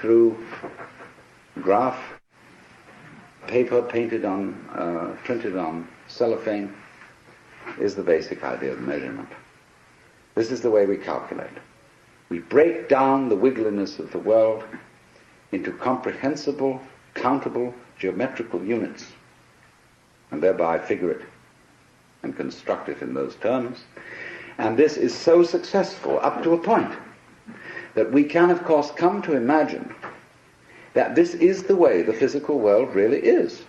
through graph, paper painted on, printed on cellophane, is the basic idea of measurement. This is the way we calculate. We break down the wiggliness of the world into comprehensible, countable, geometrical units, and thereby figure it and construct it in those terms. And this is so successful up to a point that we can, of course, come to imagine that this is the way the physical world really is.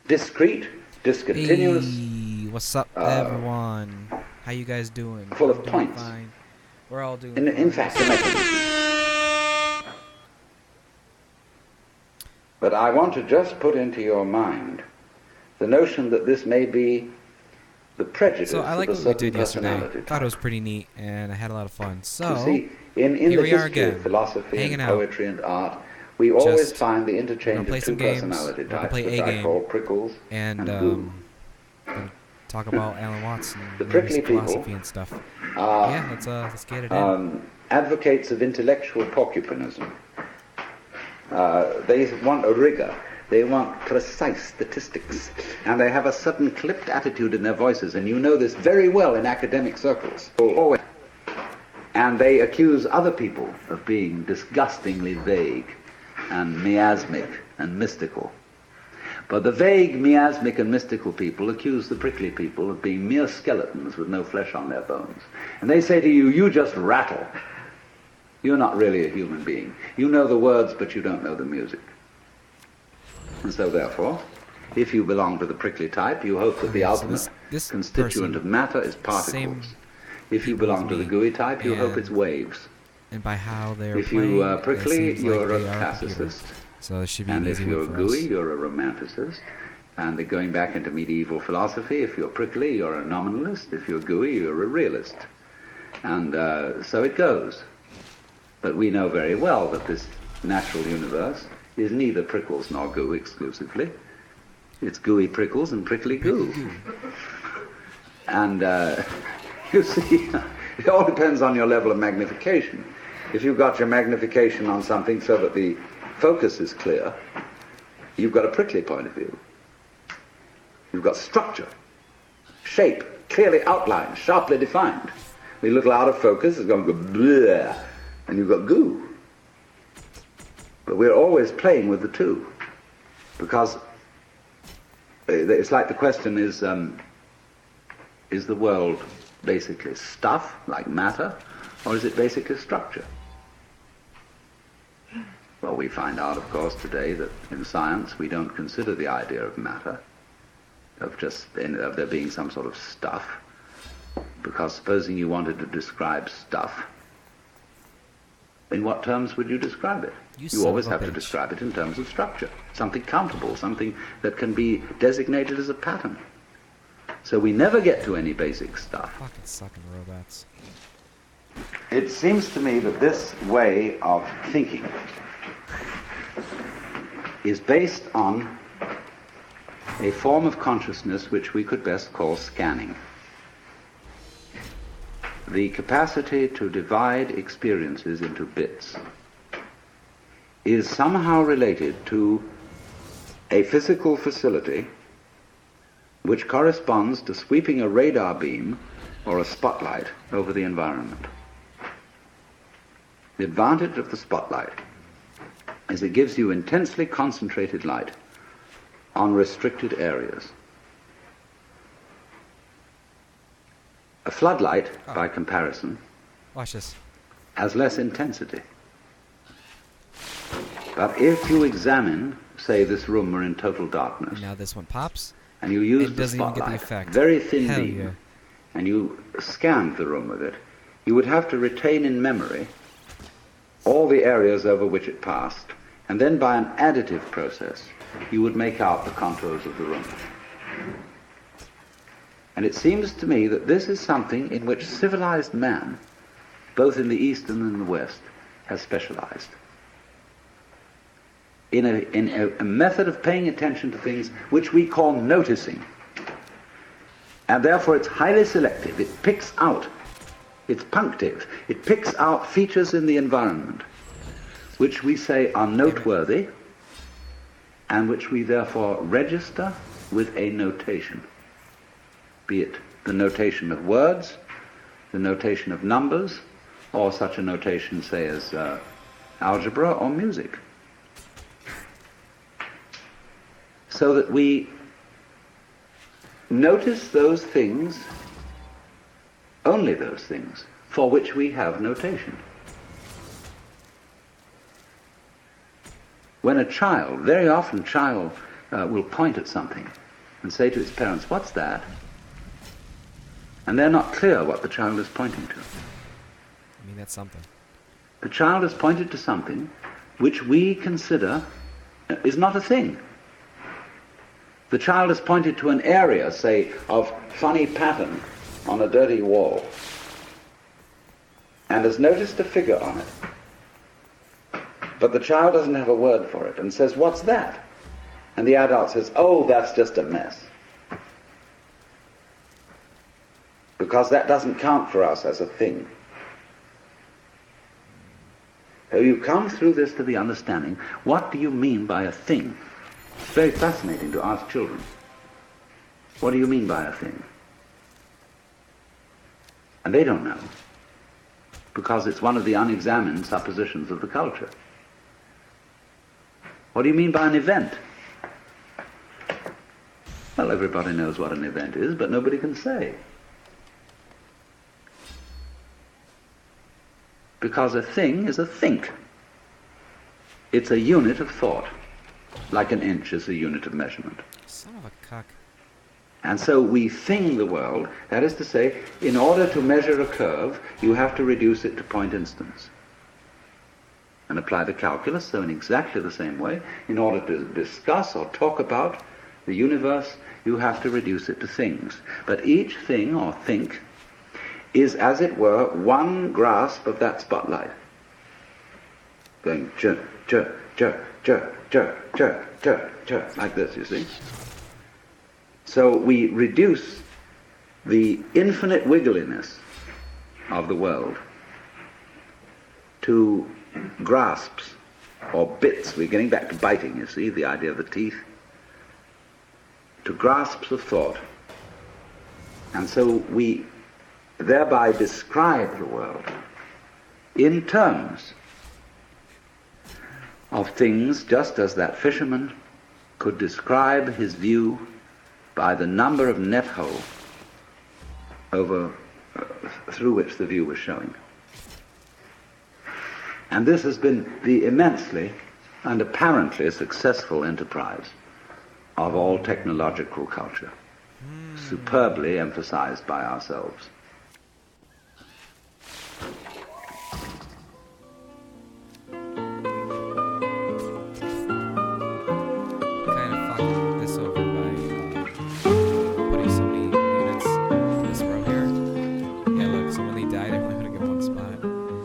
Discrete, discontinuous. Hey, what's up, everyone? How you guys doing? Full of points. Fine. We're all doing In fact, a mechanism. But I want to just put into your mind the notion that this may be the prejudice So I like of a what we certain did yesterday. personality type. Thought it was pretty neat, and I had a lot of fun. So You see, in here the we are history again, of philosophy hanging and out. poetry and art, we always Just find the interchange play of some two games, personality we're gonna types, play which a I game, call prickles and goo. talk about Alan Watts and The maybe prickly some people philosophy and stuff. are Yeah, let's get it in. advocates of intellectual porcupinism. They want a rigor. They want precise statistics. And they have a certain clipped attitude in their voices, and you know this very well in academic circles. Always. And they accuse other people of being disgustingly vague and miasmic and mystical. But the vague, miasmic and mystical people accuse the prickly people of being mere skeletons with no flesh on their bones. And they say to you, you just rattle. You're not really a human being. You know the words, but you don't know the music. And so therefore, if you belong to the prickly type, you hope that the ultimate this constituent of matter is particles. If you belong to the gooey type, you hope it's waves. And by how they're If playing, you are it prickly, seems you're like a they are classicist. computers. So this should be And an if easy you're one for gooey, us. you're a romanticist. And going back into medieval philosophy, if you're prickly, you're a nominalist. If you're gooey, you're a realist. And so it goes. But we know very well that this natural universe is neither prickles nor goo exclusively. It's gooey prickles and prickly goo. And you see, it all depends on your level of magnification. If you've got your magnification on something so that the focus is clear, you've got a prickly point of view. You've got structure, shape, clearly outlined, sharply defined. A little out of focus, it's going to go bleh, and you've got goo. But we're always playing with the two, because it's like the question is the world basically stuff, like matter, or is it basically structure? Well, we find out, of course, today that in science we don't consider the idea of matter, of there being some sort of stuff, because supposing you wanted to describe stuff, in what terms would you describe it? You always have to describe it in terms of structure, something countable, something that can be designated as a pattern. So we never get to any basic stuff. Fucking sucking robots. It seems to me that this way of thinking is based on a form of consciousness which we could best call scanning. The capacity to divide experiences into bits is somehow related to a physical facility which corresponds to sweeping a radar beam or a spotlight over the environment. The advantage of the spotlight is it gives you intensely concentrated light on restricted areas. A floodlight, by comparison, Watch this. has less intensity. But if you examine, say this room were in total darkness, Now this one pops. and you use It the doesn't even get the spotlight, effect. very thin Hell beam, yeah. and you scanned the room with it, you would have to retain in memory all the areas over which it passed, and then by an additive process, you would make out the contours of the room. And it seems to me that this is something in which civilized man, both in the East and in the West, has specialized. In a method of paying attention to things which we call noticing. And therefore it's highly selective. It picks out It's punctive. It picks out features in the environment which we say are noteworthy and which we therefore register with a notation, be it the notation of words, the notation of numbers, or such a notation, say, as algebra or music. So that we notice those things, only those things, for which we have notation. When a child, very often a child will point at something and say to its parents, "What's that?" And they're not clear what the child is pointing to. I mean, that's something. The child has pointed to something which we consider is not a thing. The child has pointed to an area, say, of funny pattern on a dirty wall, and has noticed a figure on it. But the child doesn't have a word for it and says, "What's that?" And the adult says, "Oh, that's just a mess." Because that doesn't count for us as a thing. So you come through this to the understanding, what do you mean by a thing? It's very fascinating to ask children. What do you mean by a thing? And they don't know, because it's one of the unexamined suppositions of the culture. What do you mean by an event? Well, everybody knows what an event is, but nobody can say. Because a thing is a think. It's a unit of thought, like an inch is a unit of measurement. Son of a cuck. And so we thing the world, that is to say, in order to measure a curve, you have to reduce it to point instants. And apply the calculus, so in exactly the same way, in order to discuss or talk about the universe, you have to reduce it to things. But each thing or think is, as it were, one grasp of that spotlight. Going chur, chur, chur, chur, chur, chur, chur, chur, like this, you see. So we reduce the infinite wiggliness of the world to grasps or bits. We're getting back to biting, you see, the idea of the teeth. To grasps of thought. And so we thereby describe the world in terms of things, just as that fisherman could describe his view by the number of net holes through which the view was showing. And this has been the immensely and apparently successful enterprise of all technological culture, superbly emphasized by ourselves.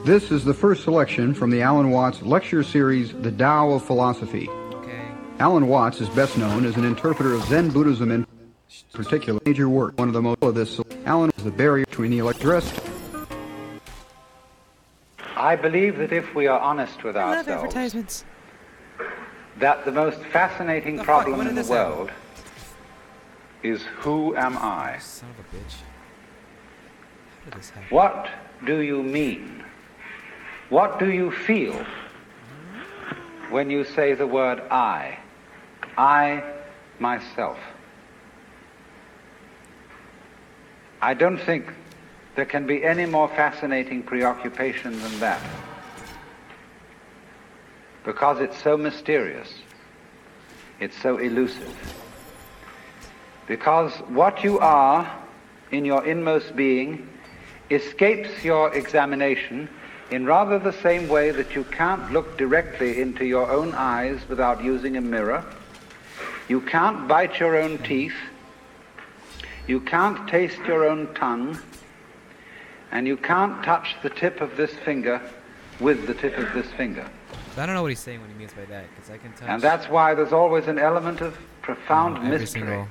This is the first selection from the Alan Watts lecture series, The Tao of Philosophy. Okay. Alan Watts is best known as an interpreter of Zen Buddhism in particular. Major work. One of the most of this. Alan is the barrier between the electrist. I believe that if we are honest with ourselves, advertisements. That the most fascinating problem in the world is, who am I? Son of a bitch. How did this happen? What do you mean? What do you feel when you say the word I? I, myself. I don't think there can be any more fascinating preoccupation than that, because it's so mysterious, it's so elusive. Because what you are in your inmost being escapes your examination in rather the same way that you can't look directly into your own eyes without using a mirror. You can't bite your own teeth. You can't taste your own tongue. And you can't touch the tip of this finger with the tip of this finger. I don't know what he's saying when he means by that, because I can touch. And that's why there's always an element of profound every mystery single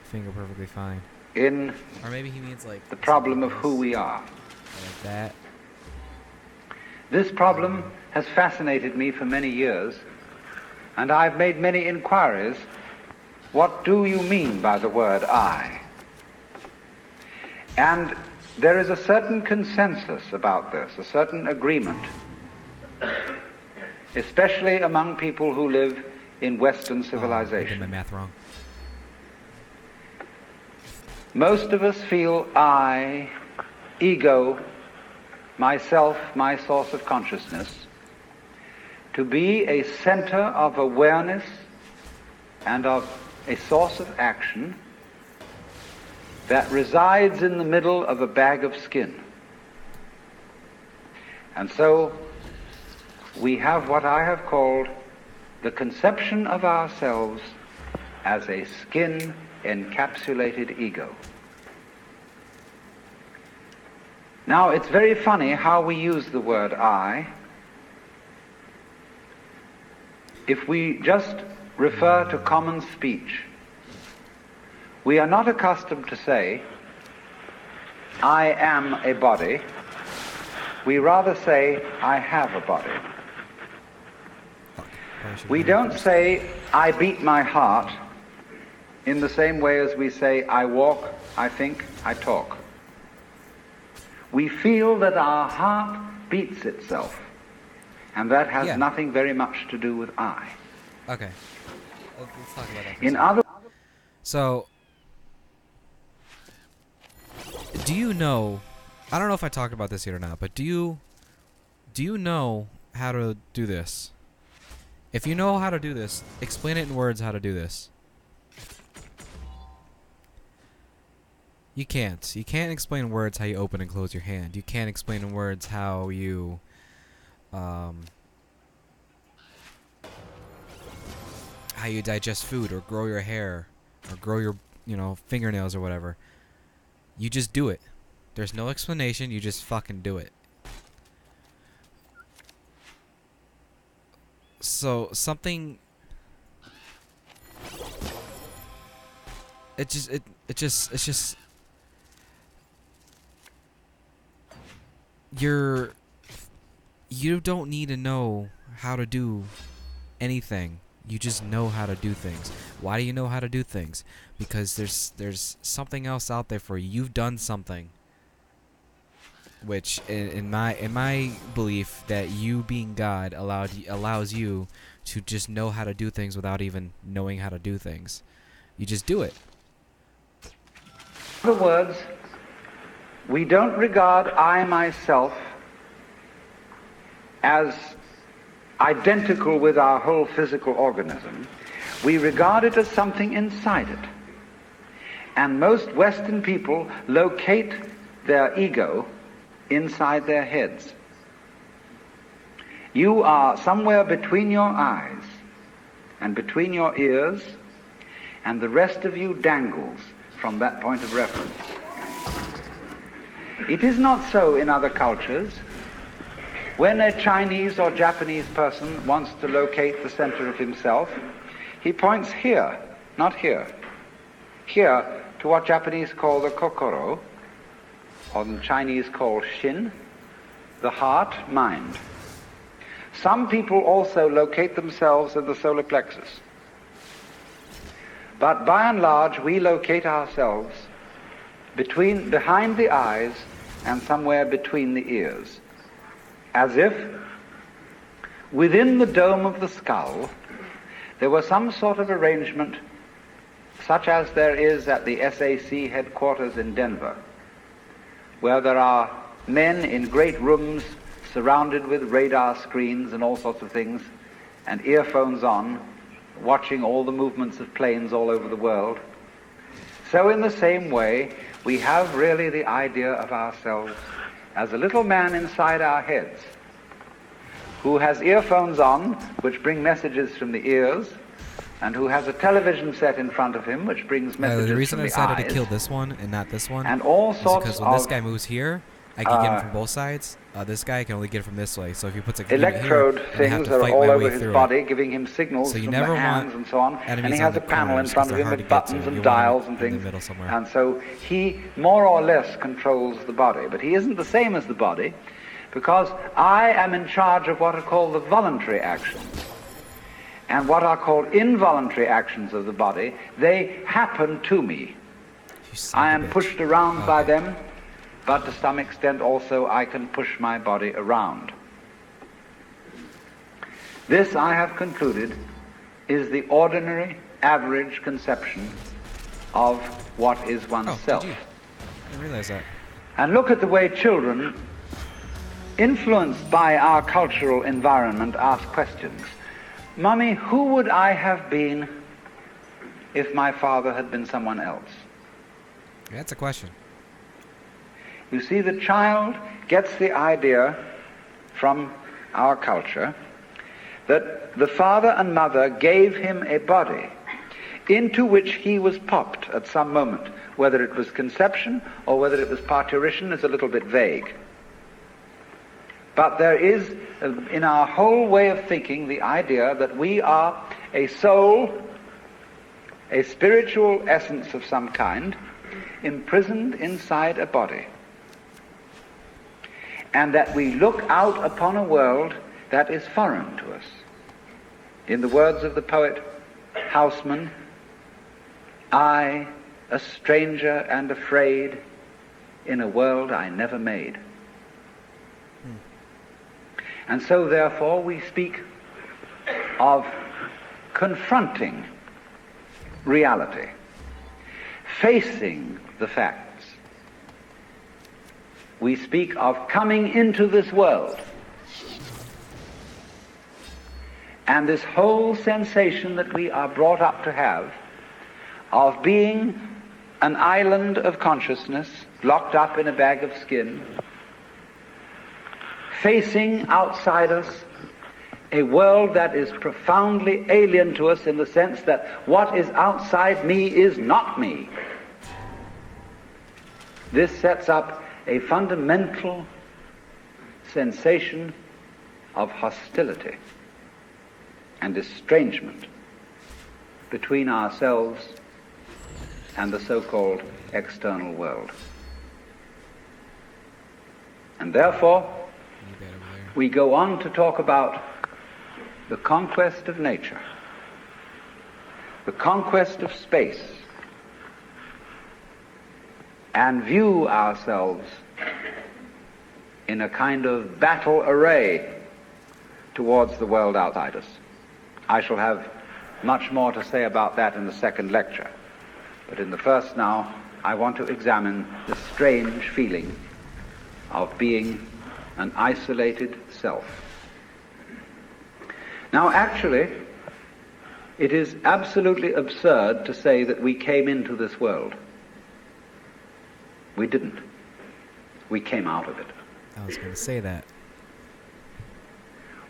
finger perfectly fine. in or maybe he means like the problem of who we are. Like that. This problem has fascinated me for many years, and I've made many inquiries. What do you mean by the word I? And there is a certain consensus about this, a certain agreement, especially among people who live in Western civilization. I did my math wrong. Most of us feel I, ego, myself, my source of consciousness, to be a center of awareness and of a source of action that resides in the middle of a bag of skin. And so we have what I have called the conception of ourselves as a skin-encapsulated ego. Now, it's very funny how we use the word I. If we just refer to common speech, we are not accustomed to say, I am a body. We rather say, I have a body. We don't say, I beat my heart, in the same way as we say, I walk, I think, I talk. We feel that our heart beats itself, and that has nothing very much to do with I. Okay. Let's talk about that for In other So, do you know, I don't know if I talked about this yet or not, but do you know how to do this? If you know how to do this, explain it in words how to do this. You can't. You can't explain in words how you open and close your hand. You can't explain in words how you digest food or grow your hair or grow your, fingernails or whatever. You just do it. There's no explanation, you just fucking do it. So something it's just you don't need to know how to do anything. You just know how to do things. Why do you know how to do things? Because there's something else out there for you. You've done something, which in my belief, that you being God allows you to just know how to do things without even knowing how to do things. You just do it. In other words, we don't regard I myself as identical with our whole physical organism. We regard it as something inside it. And most Western people locate their ego inside their heads. You are somewhere between your eyes and between your ears, and the rest of you dangles from that point of reference. It is not so in other cultures. When a Chinese or Japanese person wants to locate the center of himself, he points here, not here. Here to what Japanese call the kokoro, or the Chinese call shin, the heart, mind. Some people also locate themselves in the solar plexus. But by and large, we locate ourselves behind the eyes and somewhere between the ears, as if within the dome of the skull there was some sort of arrangement such as there is at the SAC headquarters in Denver, where there are men in great rooms surrounded with radar screens and all sorts of things, and earphones on, watching all the movements of planes all over the world. So in the same way, we have really the idea of ourselves as a little man inside our heads who has earphones on which bring messages from the ears, and who has a television set in front of him which brings messages from the eyes. The reason I decided to kill this one and not this one and all is sorts because when this guy moves here, I can get it from both sides. This guy can only get it from this way. So if he puts a unit electrode here, I have things to are fight all my over way his through body, it. giving him signals So you from never the hands want and so on. And enemies he has on a the panel in corners, 'cause front of they're him hard with to get to. buttons You and want 'em dials and in the things. middle somewhere. And so he more or less controls the body. But he isn't the same as the body, because I am in charge of what are called the voluntary actions. And what are called involuntary actions of the body, they happen to me. I am pushed around by them, but to some extent also I can push my body around. This, I have concluded, is the ordinary, average conception of what is oneself. Oh, did you? I didn't realize that. And look at the way children, influenced by our cultural environment, ask questions. Mummy, who would I have been if my father had been someone else? That's a question. You see, the child gets the idea from our culture that the father and mother gave him a body into which he was popped at some moment. Whether it was conception or whether it was parturition is a little bit vague. But there is, in our whole way of thinking, the idea that we are a soul, a spiritual essence of some kind, imprisoned inside a body. And that we look out upon a world that is foreign to us. In the words of the poet Houseman, I, a stranger and afraid, in a world I never made. And so, therefore, we speak of confronting reality, facing the facts. We speak of coming into this world. And this whole sensation that we are brought up to have of being an island of consciousness locked up in a bag of skin, facing outside us a world that is profoundly alien to us in the sense that what is outside me is not me. This sets up a fundamental sensation of hostility and estrangement between ourselves and the so-called external world. And therefore, we go on to talk about the conquest of nature, the conquest of space, and view ourselves in a kind of battle array towards the world outside us. I shall have much more to say about that in the second lecture. But in the first now, I want to examine the strange feeling of being an isolated self. Now, actually, it is absolutely absurd to say that we came into this world. We didn't. We came out of it. I was going to say that.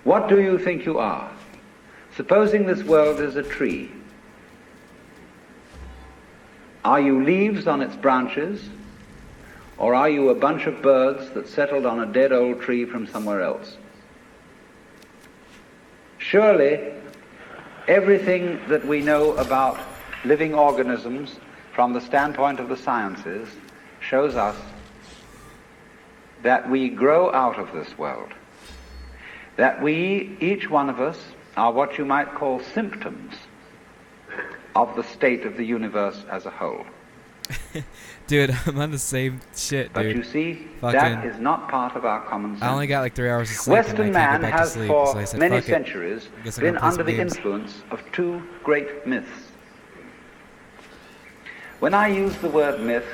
What do you think you are? Supposing this world is a tree. Are you leaves on its branches? Or are you a bunch of birds that settled on a dead old tree from somewhere else? Surely, everything that we know about living organisms from the standpoint of the sciences shows us that we grow out of this world. That we, each one of us, are what you might call symptoms of the state of the universe as a whole. Dude, I'm on the same shit, But dude. you see, Fucking, that is not part of our common sense. I only got like 3 hours of sleep. Western and I can't man go back to has sleep, for so I said, many fuck it. centuries Guess I'm been gonna play under some the games. influence of two great myths. When I use the word myth,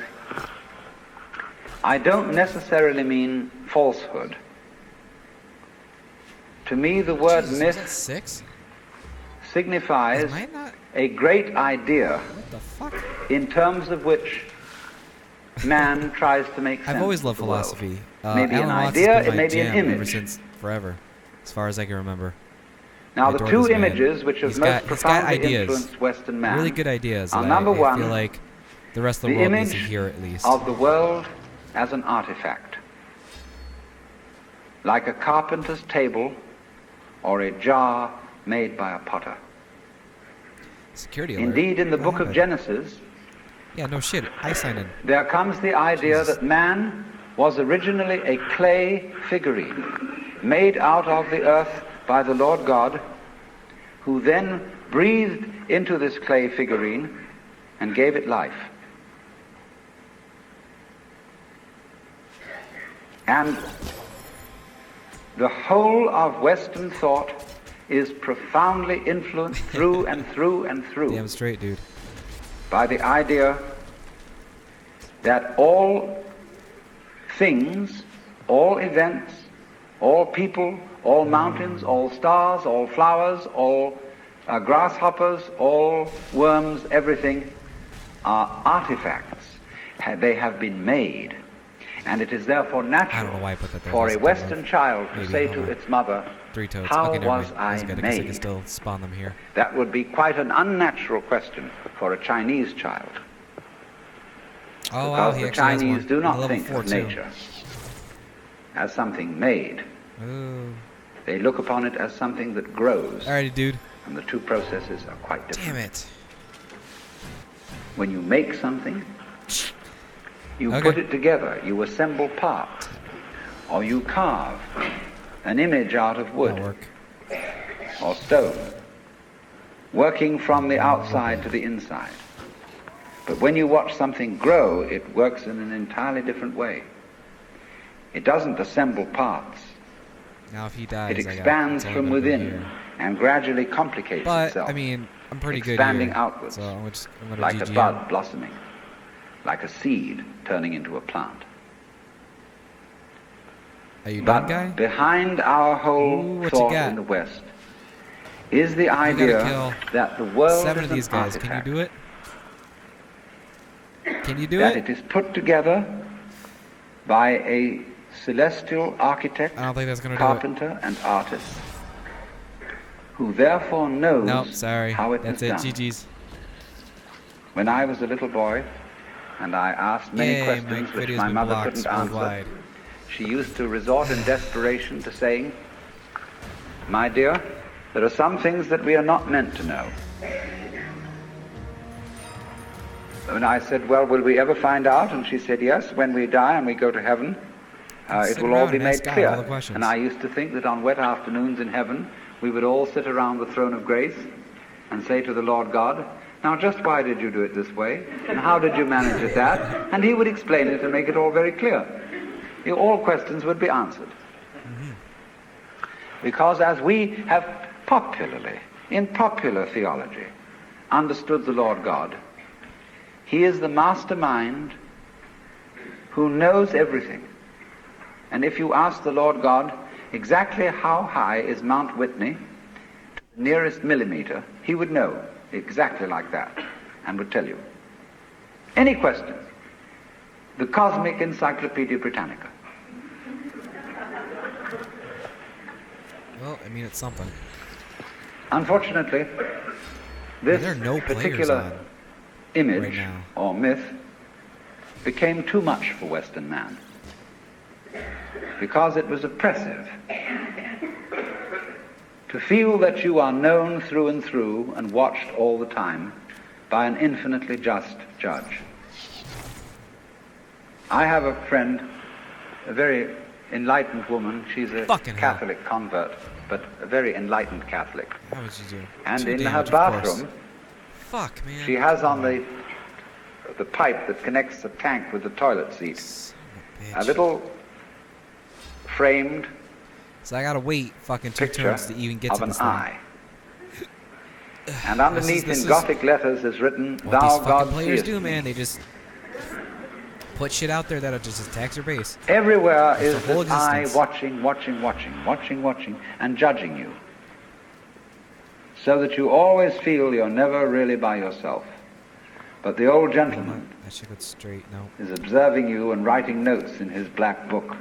I don't necessarily mean falsehood. To me, the word Jesus, was that myth 6? signifies Am I not? a great idea What the fuck? in terms of which man tries to make sense I've always of loved the world. philosophy. Maybe Alan an Watts idea, has been it my may be an jam ever image. since forever, as far as I can remember. Now, I the adore two this man. images which have He's most got profoundly ideas. influenced Western man Really good ideas. are that number I one, feel like the rest of the the world needs to image hear at least. of the world as an artifact. like a carpenter's table or a jar made by a potter. Security alert. Indeed, in the What book of happened? Genesis, Yeah, no shit. I signed in. there comes the idea that man was originally a clay figurine made out of the earth by the Lord God, who then breathed into this clay figurine and gave it life. And the whole of Western thought is profoundly influenced through and through and through Damn straight, dude. by the idea that all things, all events, all people, all mountains, all stars, all flowers, all grasshoppers, all worms, everything are artifacts. They have been made. And it is therefore I don't know natural why I put that there. for That's a dumb, Western though. child to Maybe, say hold to on. its mother, 3 toads. "How okay, never was mind. I That's good, because I can made?" still spawn them here. That would be quite an unnatural question for a Chinese child. Oh, wow, Because he the actually has Chinese one. do And not level think 4 of too. nature as something made. Ooh. They look upon it as something that grows. Alrighty, dude. And the two processes are quite different. Damn it. When you make something, you Okay. put it together, you assemble parts, or you carve an image out of wood That'll work. or stone, working from the outside to the inside. But when you watch something grow, it works in an entirely different way. It doesn't assemble parts. Now if he dies, It expands from within and gradually complicates But, itself, I mean, I'm pretty expanding good here. outwards, So I'm gonna like a GG bud him. blossoming, like a seed turning into a plant. Are you But done, guy? behind our whole Ooh, what you thought got? in the West is the gotta idea kill that the world 7 is of these an guys. Can artifact, you do it? Can you do that it? it is put together by a celestial architect, I don't think that's gonna do it. carpenter, and artist, who therefore knows Nope, sorry. how it That's was it. done. GG's. When I was a little boy, and I asked many Yay, questions Mike, which video's my been mother blocked couldn't answer, worldwide. she used to resort in desperation to saying, "My dear, there are some things that we are not meant to know." And I said, "Well, will we ever find out?" And she said, "Yes, when we die and we go to heaven, it Sit will all around be and made ask God all the clear." questions. And I used to think that on wet afternoons in heaven, we would all sit around the throne of grace and say to the Lord God, "Now just why did you do it this way? And how did you manage it that?" And he would explain it and make it all very clear. All questions would be answered. Because as we have popularly, in popular theology, understood the Lord God, he is the mastermind who knows everything. And if you ask the Lord God exactly how high is Mount Whitney to the nearest millimeter, he would know exactly like that and would tell you. Any question, the Cosmic Encyclopedia Britannica. Well, I mean, it's something. Unfortunately, this there are no players particular on image right now. or myth became too much for Western man because it was oppressive to feel that you are known through and through and watched all the time by an infinitely just judge. I have a friend, a very enlightened woman. She's a Fucking hell. Catholic convert, but a very enlightened Catholic. How would you do? And 2 in her damage, of course. bathroom, Fuck, man. she has on the pipe that connects the tank with the toilet seat Son of a bitch. little framed So I gotta wait fucking 2 picture turns to even get of to an this thing. eye. And underneath this in is Gothic letters is written, What "Thou these fucking God players seest do, me." man, they just put shit out there that just attacks your base. Everywhere That's is the whole this eye existence. watching, and judging you. So that you always feel you're never really by yourself. But the old gentleman That shit goes straight. No. is observing you and writing notes in his black book.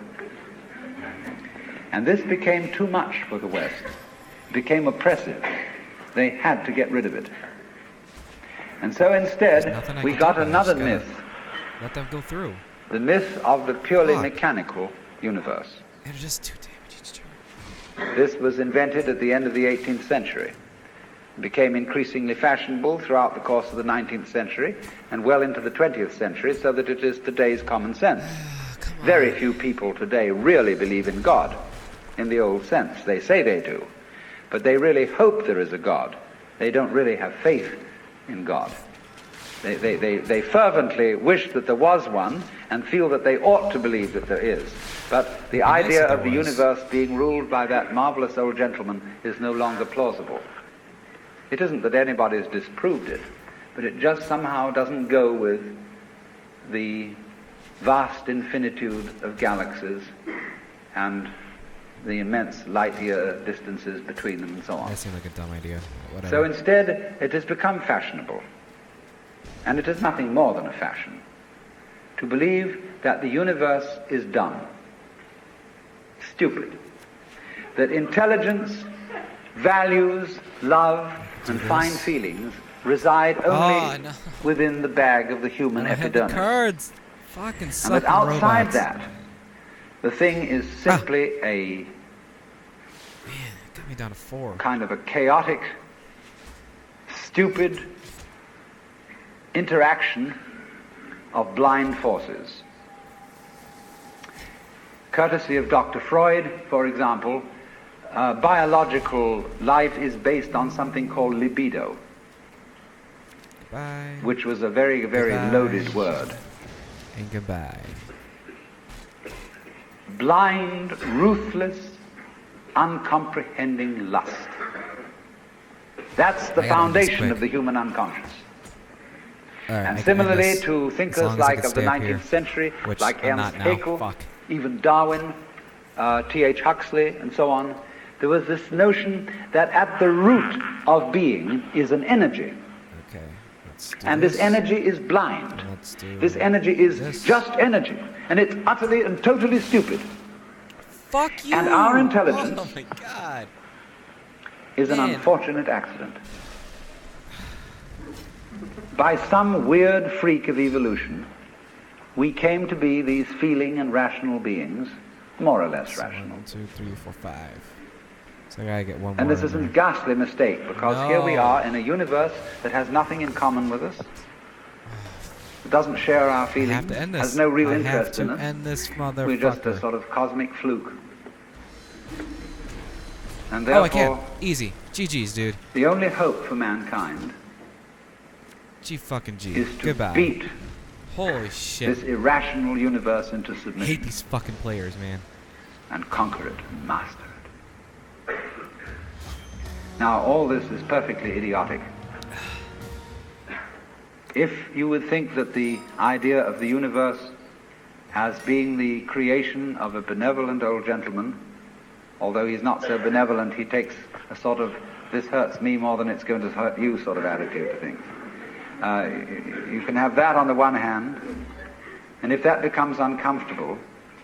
And this became too much for the West. It became oppressive. They had to get rid of it. And so There's instead, nothing I we can got do, man. I another just gotta myth, Let them go through. the myth of the purely Fuck. mechanical universe. And just 2 damage. This was invented at the end of the 18th century. It became increasingly fashionable throughout the course of the 19th century and well into the 20th century, so that it is today's common sense. Very few people today really believe in God in the old sense. They say they do, but they really hope there is a God. They don't really have faith in God. They fervently wish that there was one and feel that they ought to believe that there is. But the idea of the universe being ruled by that marvelous old gentleman is no longer plausible. It isn't that anybody's disproved it, but it just somehow doesn't go with the vast infinitude of galaxies and the immense light-year distances between them and so on. That seemed like a dumb idea. Whatever. So instead, it has become fashionable, and it is nothing more than a fashion, to believe that the universe is dumb, stupid, that intelligence, values, love, and fine feelings reside only within the bag of the human epidermis. Cards. Fucking And that outside robots. that, the thing is simply a Man, it got me down to 4. kind of a chaotic, stupid interaction of blind forces. Courtesy of Dr. Freud, for example, biological life is based on something called libido, Goodbye. which was a very, very Goodbye. loaded word. And goodbye. Blind, ruthless, uncomprehending lust. That's the I gotta end this foundation quick. of the human unconscious. All right, I And can similarly end this to as thinkers long as I like can of the stay up here, 19th century, which like I'm Ernst not now. Haeckel, Fuck. even Darwin, T.H. Huxley, and so on, there was this notion that at the root of being is an energy. Okay, let's do And this energy is blind. Let's do This energy is this. just energy. And it's utterly and totally stupid. Fuck you! And our intelligence Oh my god. is an Man. unfortunate accident. By some weird freak of evolution, we came to be these feeling and rational beings, more or less So rational. 1, 2, 3, 4, 5. So I gotta get one more. And this is in a there. ghastly mistake, because here we No. are in a universe that has nothing in common with us, that doesn't share our I feelings, have to end this. has no real I have interest to in us. end this motherfucker. We're just a sort of cosmic fluke. And Oh, I can. therefore, Easy. GG's, dude. the only hope for mankind G fucking G. is to Goodbye. beat Holy shit. this irrational universe into I hate submission these fucking players, man. and conquer it and master it. Now, all this is perfectly idiotic. If you would think that the idea of the universe as being the creation of a benevolent old gentleman, although he's not so benevolent, he takes a sort of, this hurts me more than it's going to hurt you sort of attitude to things. You can have that on the one hand, and if that becomes uncomfortable,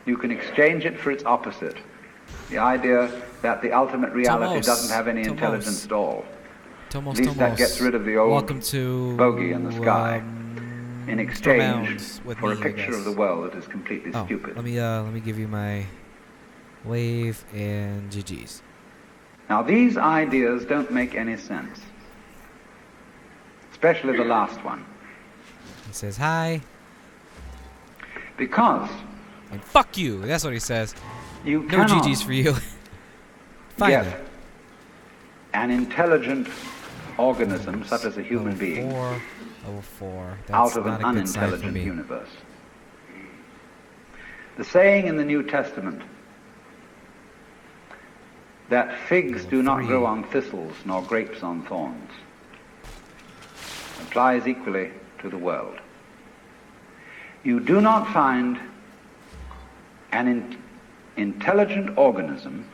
you can exchange it for its opposite, the idea that the ultimate reality Tomos. doesn't have any Tomos. intelligence at all. Tomos, At least that Tomos. gets rid of the old Welcome to bogey in the sky, in exchange Stormbound with for a me, I picture of guess. the world that is completely Oh, stupid. let me give you my wave and GG's. Now, these ideas don't make any sense, especially the last one, He says hi because and fuck you. That's what he says. you No cannot GG's for you. Finally. get an intelligent organism, such as a human Level being, 4, level 4. That's out of not an a good sign for unintelligent me. universe. The saying in the New Testament that figs Level do not 3. grow on thistles nor grapes on thorns applies equally to the world. You do not find an intelligent organism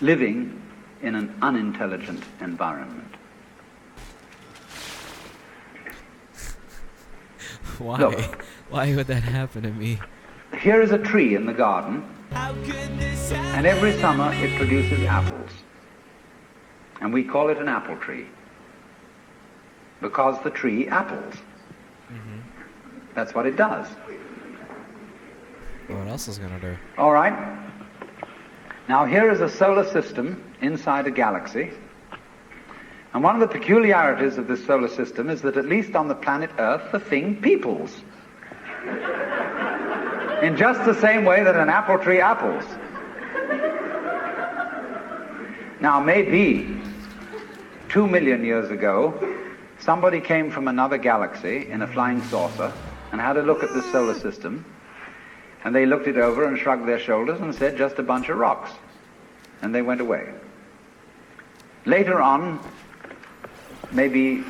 living in an unintelligent environment. Why? Look. Why would that happen to me? Here is a tree in the garden, and every summer it produces apples. And we call it an apple tree, because the tree apples. That's what it does. What else is gonna do? All right? Now here is a solar system inside a galaxy. And one of the peculiarities of this solar system is that at least on the planet Earth, the thing peoples. In just the same way that an apple tree apples. Now maybe 2 million years ago, somebody came from another galaxy in a flying saucer and had a look at this solar system, and they looked it over and shrugged their shoulders and said, just a bunch of rocks. And they went away. Later on, maybe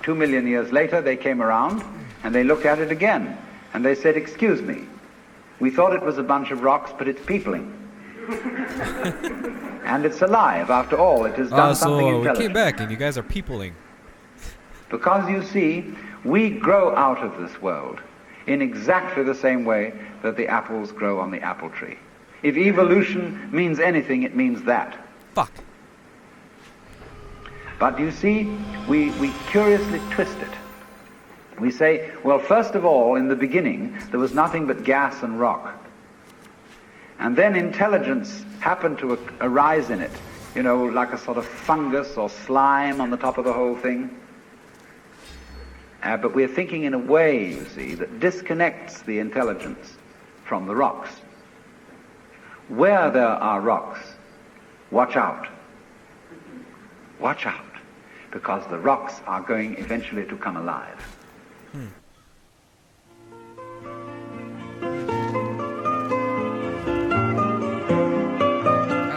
2 million years later, they came around and they looked at it again. And they said, excuse me, we thought it was a bunch of rocks, but it's peopling. And it's alive, after all. It has done something intelligent. We came back and you guys are peopling. Because you see, we grow out of this world in exactly the same way that the apples grow on the apple tree. If evolution means anything, it means that. Fuck. But you see, we curiously twist it. We say, well, first of all, in the beginning, there was nothing but gas and rock. And then intelligence happened to arise in it, you know, like a sort of fungus or slime on the top of the whole thing. But we're thinking in a way, you see, that disconnects the intelligence from the rocks. Where there are rocks, watch out. Watch out, because the rocks are going eventually to come alive. I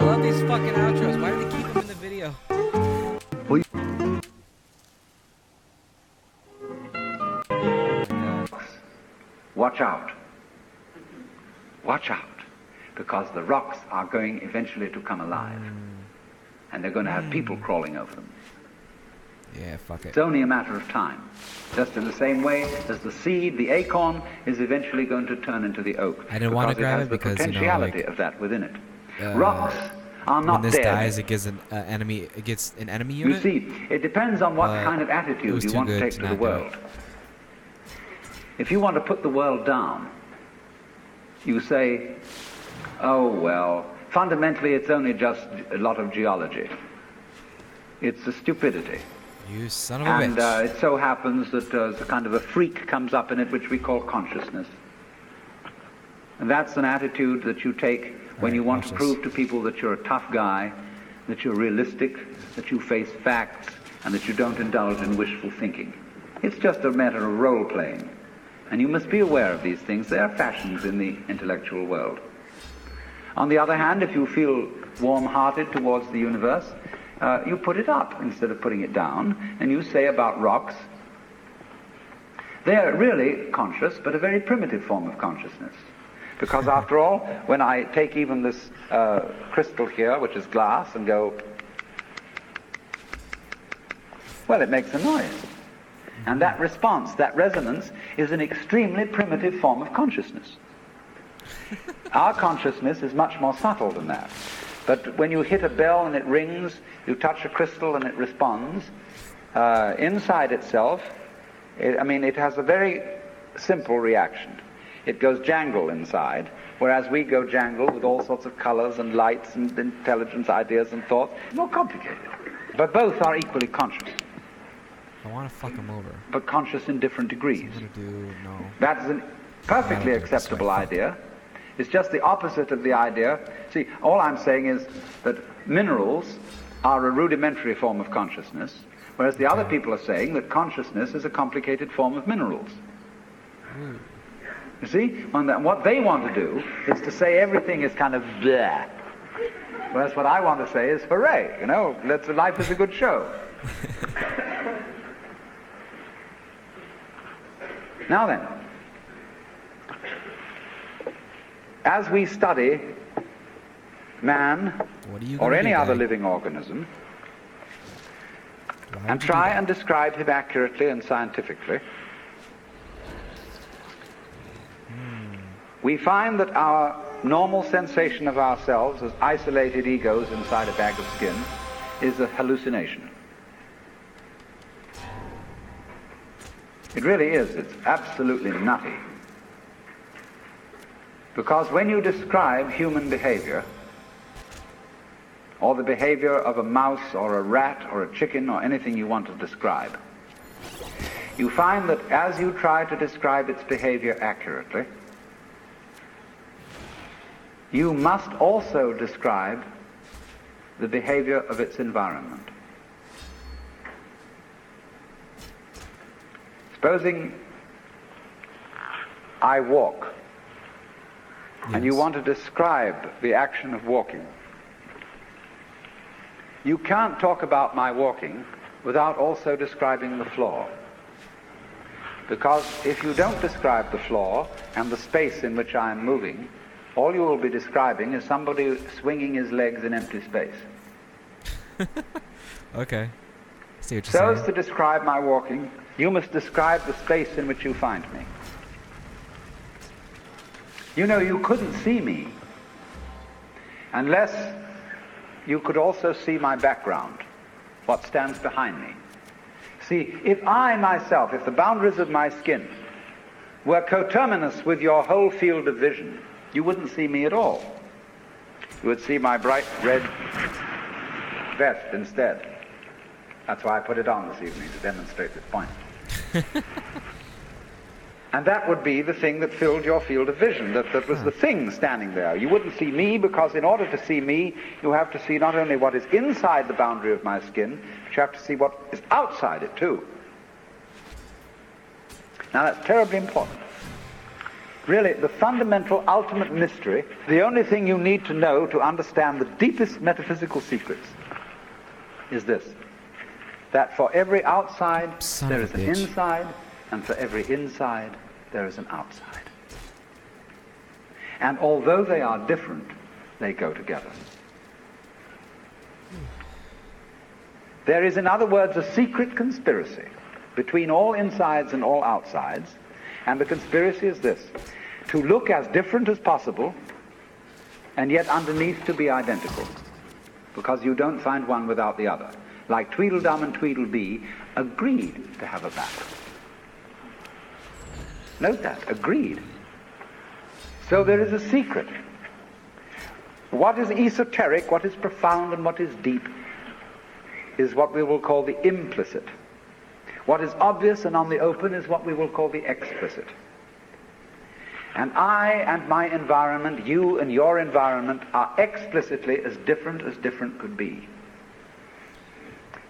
love these fucking outros. Why do they keep them in the video? Please. Watch out. Watch out, because the rocks are going eventually to come alive. And they're going to have people crawling over them. Yeah, fuck it. It's only a matter of time. Just in the same way as the seed, the acorn, is eventually going to turn into the oak. I didn't want to grab it because, the potentiality you know, like, of that within it. Rocks are not when this dead. dies, it gets an enemy. It gets an enemy unit. You see, it depends on what kind of attitude you want to take to the world. If you want to put the world down, you say, oh, well, fundamentally it's only just a lot of geology. It's a stupidity. You son of a bitch. And it so happens that a kind of a freak comes up in it which we call consciousness. And that's an attitude that you take when you want to prove to people that you're a tough guy, that you're realistic, that you face facts, and that you don't indulge in wishful thinking. It's just a matter of role-playing. And you must be aware of these things. They are fashions in the intellectual world. On the other hand, if you feel warm-hearted towards the universe, you put it up instead of putting it down, and you say about rocks, they're really conscious, but a very primitive form of consciousness. Because after all, when I take even this crystal here, which is glass, and go, well, it makes a noise. And that response, that resonance, is an extremely primitive form of consciousness. Our consciousness is much more subtle than that. But when you hit a bell and it rings, you touch a crystal and it responds, inside itself, it has a very simple reaction. It goes jangle inside, whereas we go jangle with all sorts of colors and lights and intelligence, ideas and thoughts. More complicated. But both are equally conscious. I want to fuck him over. But conscious in different degrees. No. That's a perfectly acceptable idea. It's just the opposite of the idea. See, all I'm saying is that minerals are a rudimentary form of consciousness, whereas the other people are saying that consciousness is a complicated form of minerals. You see? And what they want to do is to say everything is kind of bleh. Whereas what I want to say is hooray, life is a good show. Now then, as we study man or any other living organism and try and describe him accurately and scientifically, we find that our normal sensation of ourselves as isolated egos inside a bag of skin is a hallucination. It really is. It's absolutely nutty. Because when you describe human behavior, or the behavior of a mouse or a rat or a chicken or anything you want to describe, you find that as you try to describe its behavior accurately, you must also describe the behavior of its environment. Supposing I walk, and you want to describe the action of walking. You can't talk about my walking without also describing the floor. Because if you don't describe the floor and the space in which I am moving, all you will be describing is somebody swinging his legs in empty space. Okay. See what you're So saying. as to describe my walking, you must describe the space in which you find me. You know, you couldn't see me unless you could also see my background, what stands behind me. See, if I myself, if the boundaries of my skin were coterminous with your whole field of vision, you wouldn't see me at all. You would see my bright red vest instead. That's why I put it on this evening, to demonstrate this point. And that would be the thing that filled your field of vision, that was the thing standing there. You wouldn't see me, because in order to see me, you have to see not only what is inside the boundary of my skin, but you have to see what is outside it too. Now that's terribly important. Really, the fundamental, ultimate mystery, the only thing you need to know to understand the deepest metaphysical secrets, is this: that for every outside there is an inside, and for every inside there is an outside. And although they are different, they go together. There is, in other words, a secret conspiracy between all insides and all outsides, and the conspiracy is this: to look as different as possible, and yet underneath to be identical, because you don't find one without the other. Like Tweedledum and Tweedledee agreed to have a battle. Note that, agreed. So there is a secret. What is esoteric, what is profound, and what is deep is what we will call the implicit. What is obvious and on the open is what we will call the explicit. And I and my environment, you and your environment, are explicitly as different could be.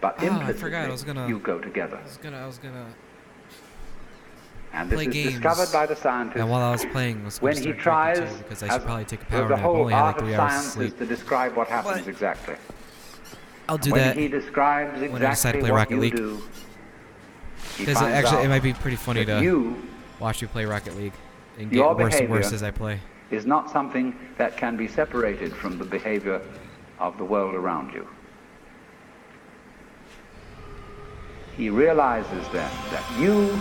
But implicitly, you go together. I was gonna And this play is games. discovered by the scientist. And while I was playing, I was when gonna he start tries, drinking too, because I should probably take a power the nap. I whole only had art like 3 of hours of science is sleep. to describe what happens exactly. I'll do when that he describes when I decide to exactly play what Rocket you League. do, he Because finds actually, out it might be pretty funny that to you, watch you play Rocket League and your get worse and worse behavior as I play. is not something that can be separated from the behavior of the world around you. He realizes then that you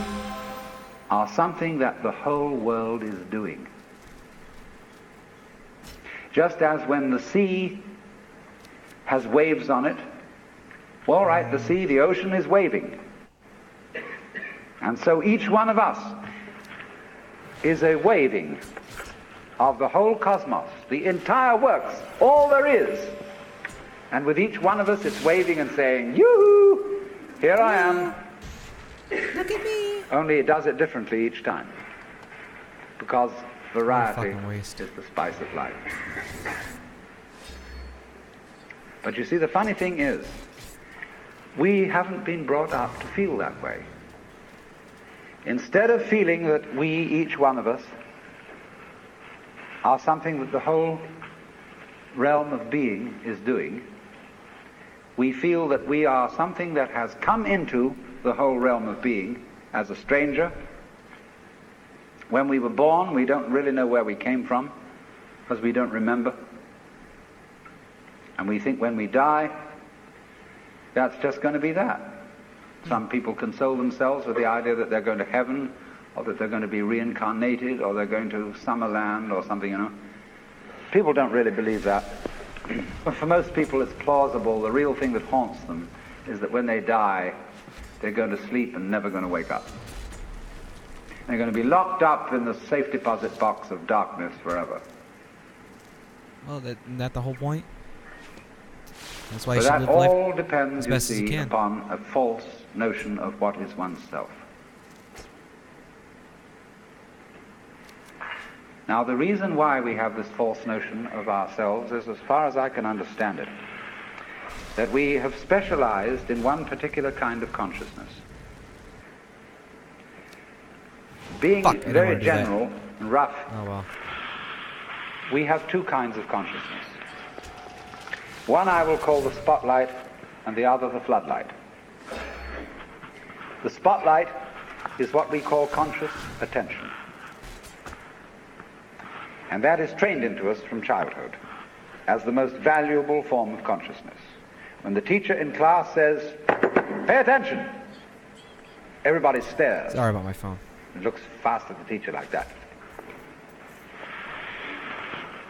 are something that the whole world is doing. Just as when the sea has waves on it, all right, the sea, the ocean is waving. And so each one of us is a waving of the whole cosmos, the entire works, all there is. And with each one of us, it's waving and saying, yoo-hoo, here I am. Look at me! Only it does it differently each time. Because variety fucking waste. is the spice of life. But you see, the funny thing is, we haven't been brought up to feel that way. Instead of feeling that we, each one of us, are something that the whole realm of being is doing, we feel that we are something that has come into the whole realm of being as a stranger. When we were born, we don't really know where we came from, because we don't remember. And we think when we die, that's just going to be that. Some people console themselves with the idea that they're going to heaven, or that they're going to be reincarnated, or they're going to Summerland or something, you know. People don't really believe that. But for most people it's plausible. The real thing that haunts them is that when they die, they're going to sleep and never going to wake up. They're going to be locked up in the safe deposit box of darkness forever. Well, isn't that the whole point? That's why you But should that live life all as depends, you best as you see, can. upon a false notion of what is oneself. Now, the reason why we have this false notion of ourselves is, as far as I can understand it, that we have specialized in one particular kind of consciousness. Being Fuck, I don't very wanna do that. general and rough, Oh well. we have two kinds of consciousness. One I will call the spotlight, and the other the floodlight. The spotlight is what we call conscious attention. And that is trained into us from childhood as the most valuable form of consciousness. When the teacher in class says, "Pay attention," everybody stares. Sorry about my phone. And looks fast at the teacher like that.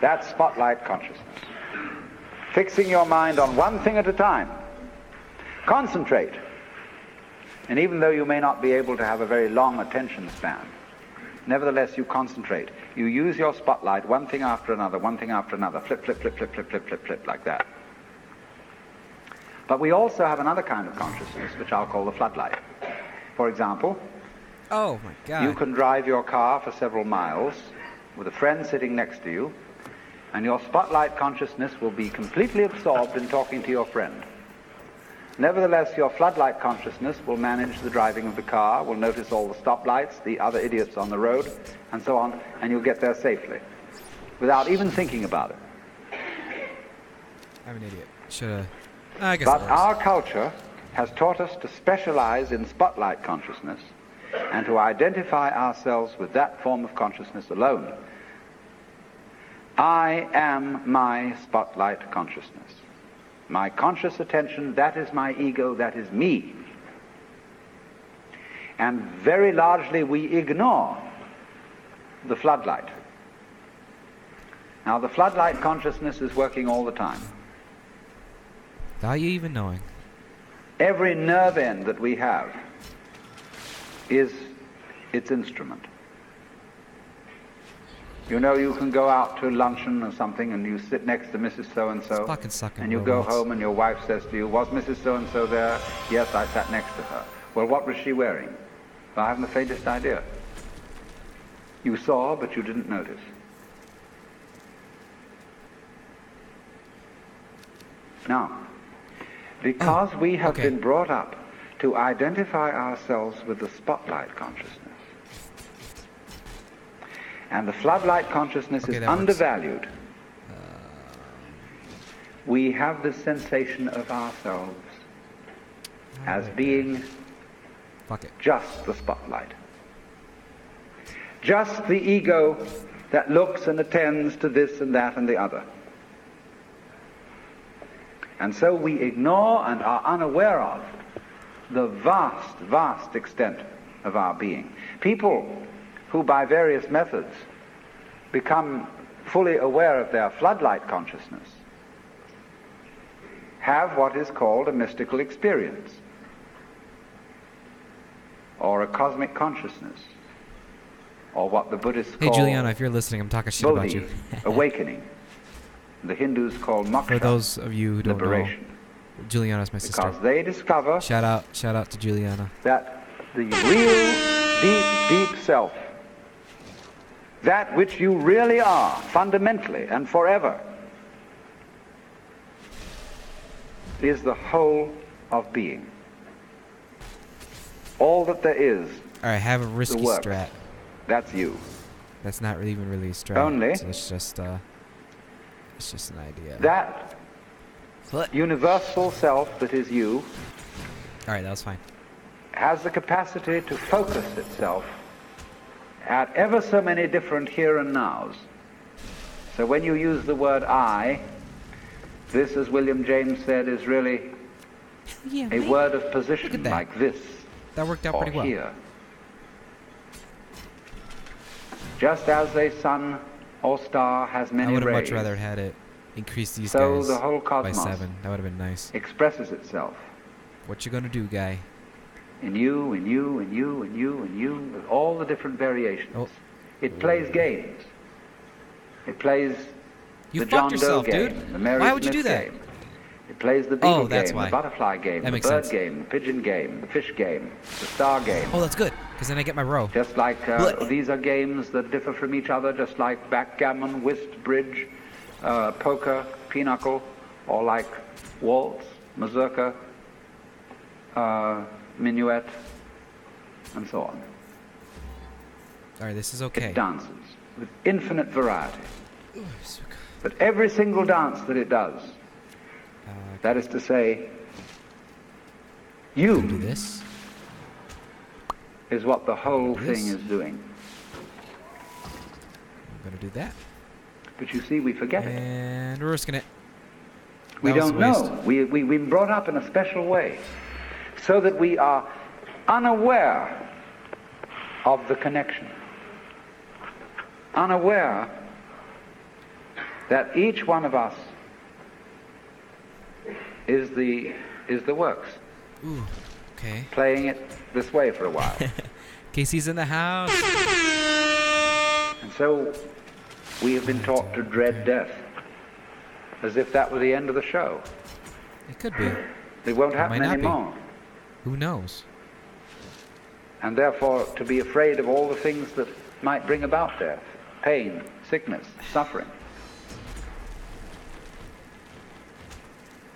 That's spotlight consciousness. Fixing your mind on one thing at a time. Concentrate. And even though you may not be able to have a very long attention span, nevertheless you concentrate. You use your spotlight, one thing after another, one thing after another. Flip, flip, flip, flip, flip, flip, flip, flip, like that. But we also have another kind of consciousness, which I'll call the floodlight. For example, Oh my god. you can drive your car for several miles with a friend sitting next to you, and your spotlight consciousness will be completely absorbed in talking to your friend. Nevertheless, your floodlight consciousness will manage the driving of the car, will notice all the stoplights, the other idiots on the road, and so on, and you'll get there safely, without even thinking about it. I'm an idiot. Should've. I guess But it works. our culture has taught us to specialize in spotlight consciousness and to identify ourselves with that form of consciousness alone. I am my spotlight consciousness. My conscious attention, that is my ego, that is me. And very largely we ignore the floodlight. Now the floodlight consciousness is working all the time. Without you even knowing. Every nerve end that we have is its instrument. You know, you can go out to luncheon or something and you sit next to Mrs. So-and-so, Fucking sucking and you go robots. home and your wife says to you, "Was Mrs. So-and-so there?" "Yes, I sat next to her." "Well, what was she wearing?" "Well, I haven't the faintest idea." You saw, but you didn't notice. Now, because we have okay. been brought up to identify ourselves with the spotlight consciousness, and the floodlight consciousness Okay, is that works. undervalued, we have this sensation of ourselves as being Fuck it. just the spotlight. Just the ego that looks and attends to this and that and the other. And so we ignore and are unaware of the vast, vast extent of our being. People who by various methods become fully aware of their floodlight consciousness have what is called a mystical experience or a cosmic consciousness, or what the Buddhists Hey call Juliana, if you're listening, I'm talking shit about bodhi, you. awakening. The Hindus call moksha, For those of you who don't liberation, know, Juliana's my sister. because they discover Shout out to Juliana. that the real deep, deep self, that which you really are, fundamentally and forever, is the whole of being. All that there is, All right, have a risky works. strat. that's you. That's not really even really a strat. Only- So it's just an idea. That What? universal self that is you All right, that was fine. has the capacity to focus itself at ever so many different here and nows. So when you use the word I, this, as William James said, is really Yeah, a mate. word of Look position, at that. like this That worked out or pretty well. here. Just as a sun or star has I many would have rays, much rather had it increase these so guys the whole by cosmos 7. That would have been nice. expresses itself What you gonna do, guy? in you, in you, in you, in you, in you, with all the different variations. Oh. It plays games. It plays You the fucked John yourself, Doe game, dude. the Mary Why would you Smith do that? game. It plays the beetle that's game, why. the butterfly game, That the makes bird sense. game, the pigeon game, the fish game, the star game. Oh, that's good, because then I get my row. Just like Blech. these are games that differ from each other, just like backgammon, whist, bridge, poker, pinochle, or like waltz, mazurka, minuet, and so on. All right, this is okay. It dances with infinite variety. But every single dance that it does, that is to say, Do you this. is what the whole This. thing is doing. I'm gonna do that, But you see, we forget it. and we're risking it. We That was don't a waste. know. We've been brought up in a special way so that we are unaware of the connection. Unaware that each one of us is the works, Ooh, okay. playing it this way for a while. Casey's in the house. And so we have been taught to dread death, as if that were the end of the show. It could be. It won't It might happen not be. anymore. Who knows? And therefore to be afraid of all the things that might bring about death, pain, sickness, suffering.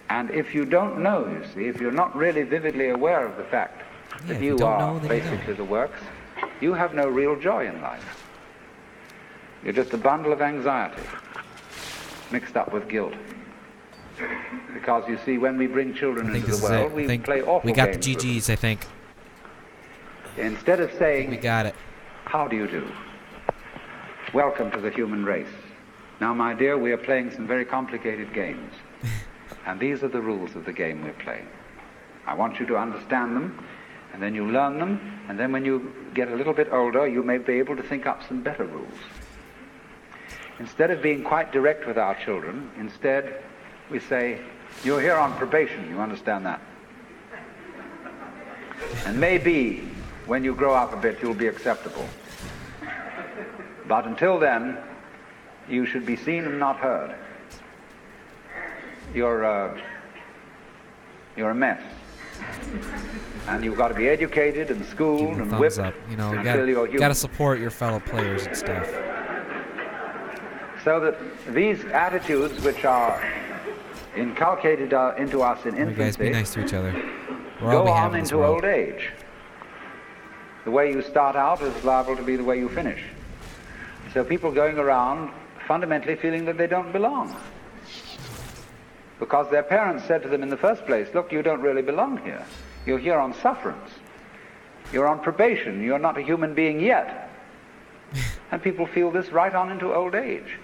And if you don't know, you see, if you're not really vividly aware of the fact Yeah, that if you you don't are know, then you basically know. the works, you have no real joy in life. You're just a bundle of anxiety mixed up with guilt. Because you see, when we bring children I think into this the is world, it. we I think play awful we got the games with them. GGs. I think Instead of saying, we got it. how do you do? Welcome to the human race. Now, my dear, we are playing some very complicated games. And these are the rules of the game we're playing. I want you to understand them, and then you learn them, and then when you get a little bit older, you may be able to think up some better rules. Instead of being quite direct with our children, instead we say, you're here on probation, you understand that? And maybe when you grow up a bit, you'll be acceptable. But until then, you should be seen and not heard. You're a mess. And you've got to be educated and Give schooled him a and thumbs whipped up. You know, you until you're gotta human. support your fellow players and stuff. So that these attitudes which are inculcated into us in All right, guys, be infancy nice to each other. We're all go we have on in this into world. old age. The way you start out is liable to be the way you finish. So people going around fundamentally feeling that they don't belong. Because their parents said to them in the first place, look, you don't really belong here. You're here on sufferance. You're on probation. You're not a human being yet. And people feel this right on into old age.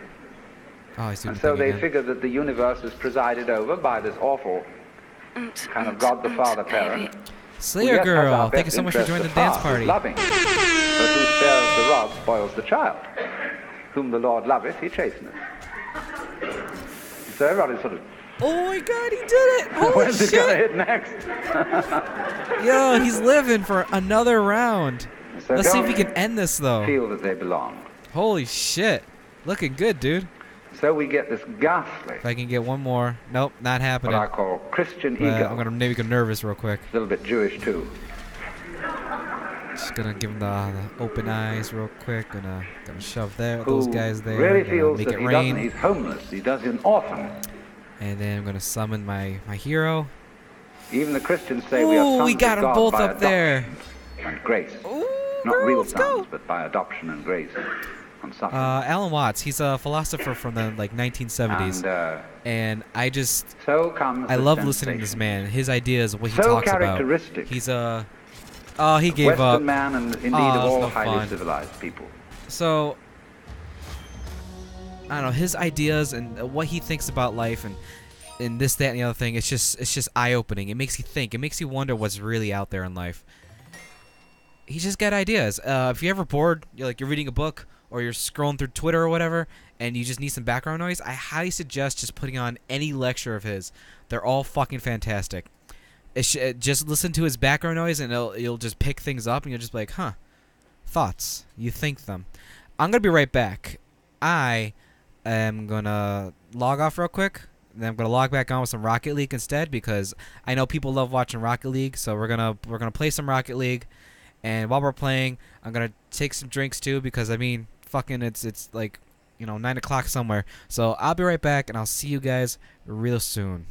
Oh, I see And what so you're they thinking figure that the universe is presided over by this awful kind of God the Father parent. again. who Slayer yet has Girl, our thank you best so much for interests joining at the dance heart, party. who's loving, but who spares the rod spoils the child. Whom the Lord loveth, he chasteneth. So everybody's sort of, Oh my God, he did it! Holy when's it going to shit! hit next? Yo, he's living for another round. So Let's see if we don't can end this though. feel that they belong. Holy shit, looking good, dude. So we get this ghastly, If I can get one more, nope, not what happening. I call Christian But ego. I'm gonna maybe get nervous real quick. A little bit Jewish too. Just gonna give him the open eyes real quick. Gonna shove Who those guys there. really gonna feels make that it he rain. doesn't, he's homeless, he does an orphan. And then I'm gonna summon my hero. Even the Christians say we are Ooh, sons we got of them God both by up there. adoption and grace. Ooh, Not girl, real let's sons, go. but by adoption and grace on suffering. Alan Watts. He's a philosopher from the 1970s, and and I just so comes I the love listening to this sensation. man. His ideas, what he So talks about. characteristic. He's a he gave Western up. man and indeed Oh, of that's all no highly fun. civilized people. So I don't know his ideas and what he thinks about life and this, that, and the other thing. It's just eye-opening. It makes you think. It makes you wonder what's really out there in life. He's just got ideas. If you're ever bored, you're reading a book or you're scrolling through Twitter or whatever, and you just need some background noise, I highly suggest just putting on any lecture of his. They're all fucking fantastic. Just listen to his background noise, and you'll just pick things up, and you'll just be like, huh, thoughts. You think them. I'm going to be right back. I am going to log off real quick. then I'm gonna log back on with some Rocket League instead, because I know people love watching Rocket League. So we're gonna play some Rocket League, and while we're playing, I'm gonna take some drinks too, because I mean, fucking, it's like, 9 o'clock somewhere. So I'll be right back, and I'll see you guys real soon.